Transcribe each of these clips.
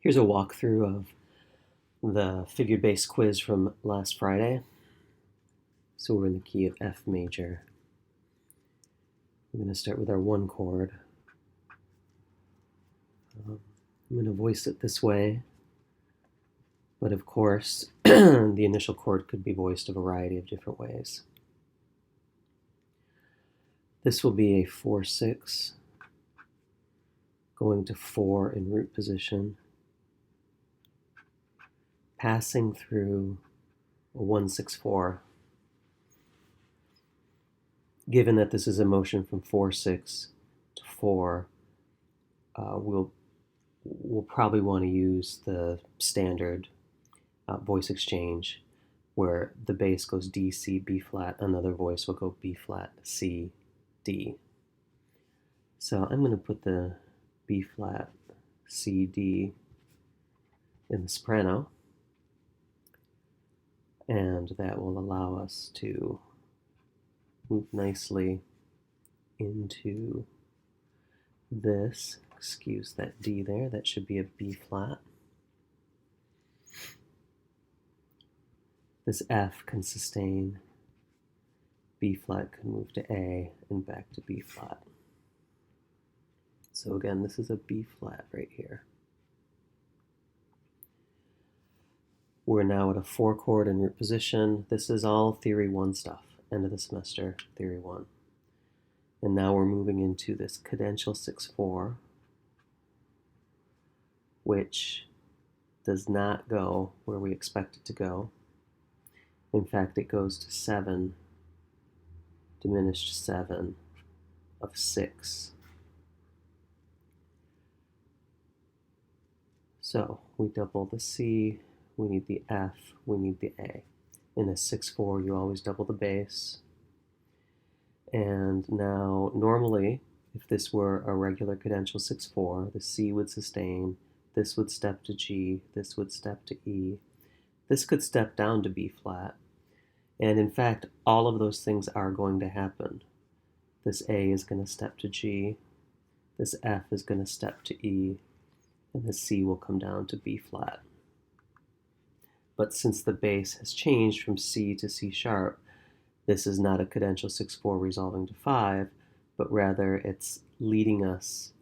Here's a walkthrough of the figured bass quiz from last Friday. So we're in the key of F major. We're going to start with our one chord. I'm going to voice it this way, but of course the initial chord could be voiced a variety of different ways. This will be a 4-6, going to 4 in root position, passing through a 1-6-4. Given that this is a motion from 4-6 to 4, we'll probably want to use the standard voice exchange where the bass goes D, C, B flat, another voice will go B flat, C, D. So I'm going to put the B flat, C, D in the soprano, and that will allow us to move nicely into this. Excuse that D there, that should be a B flat. This F can sustain, B flat can move to A and back to B flat. So again, this is a B flat right here. We're now at a 4 chord in root position. This is all Theory 1 stuff, end of the semester, Theory 1. And now we're moving into this cadential 6-4, which does not go where we expect it to go. In fact, it goes to 7, diminished 7 of 6. So we double the C, we need the F, we need the A. In a 6-4, you always double the bass. And now, normally, if this were a regular cadential 6-4, the C would sustain, this would step to G, this would step to E. This could step down to B flat. And in fact, all of those things are going to happen. This A is going to step to G, this F is going to step to E, and the C will come down to B flat. But since the bass has changed from C to C sharp, this is not a cadential 6-4 resolving to 5, but rather it's leading us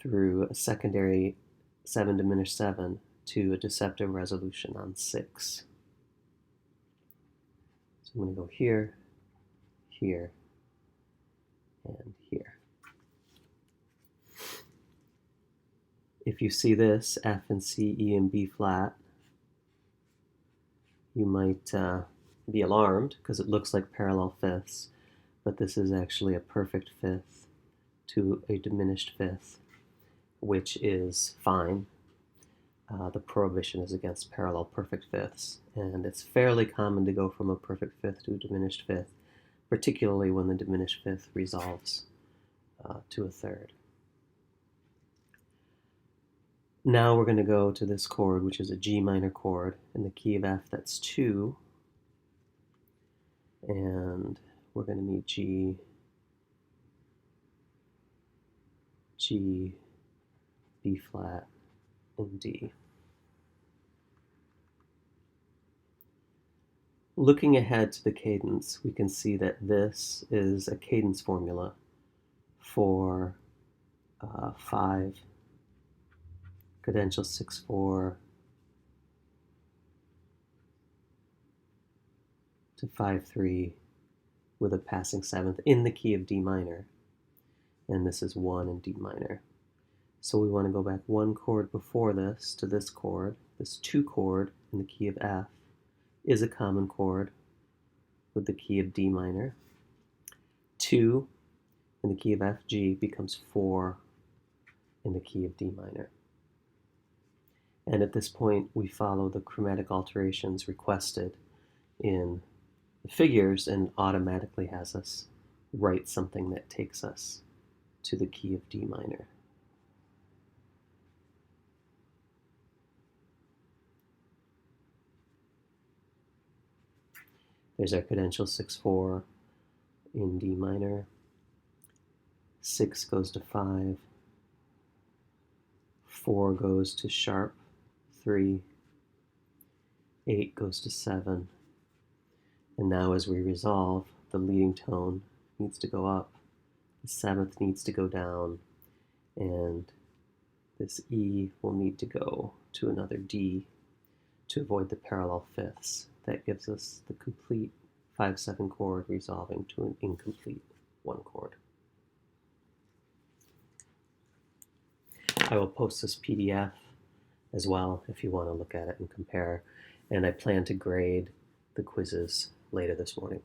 through a secondary 7 diminished 7 to a deceptive resolution on 6. So I'm going to go here, here, and here. If you see this, F and C, E, and B flat, you might be alarmed because it looks like parallel fifths, but this is actually a perfect fifth to a diminished fifth, which is fine. The prohibition is against parallel perfect fifths, and it's fairly common to go from a perfect fifth to a diminished fifth, particularly when the diminished fifth resolves to a third. Now we're going to go to this chord, which is a G minor chord in the key of F, that's 2. And we're going to need G, G, B flat, and D. Looking ahead to the cadence, we can see that this is a cadence formula for 5 cadential 6-4 to 5-3 with a passing 7th in the key of D minor, and this is 1 in D minor. So we want to go back 1 chord before this to this chord. This 2 chord in the key of F is a common chord with the key of D minor. 2 in the key of F, G becomes 4 in the key of D minor. And at this point, we follow the chromatic alterations requested in the figures and automatically has us write something that takes us to the key of D minor. There's our cadential 6-4 in D minor. 6 goes to 5. 4 goes to sharp 3, 8 goes to 7, and now as we resolve, the leading tone needs to go up, the 7th needs to go down, and this E will need to go to another D to avoid the parallel fifths. That gives us the complete 5/7 chord resolving to an incomplete 1 chord. I will post this PDF as well if you want to look at it and compare, and I plan to grade the quizzes later this morning.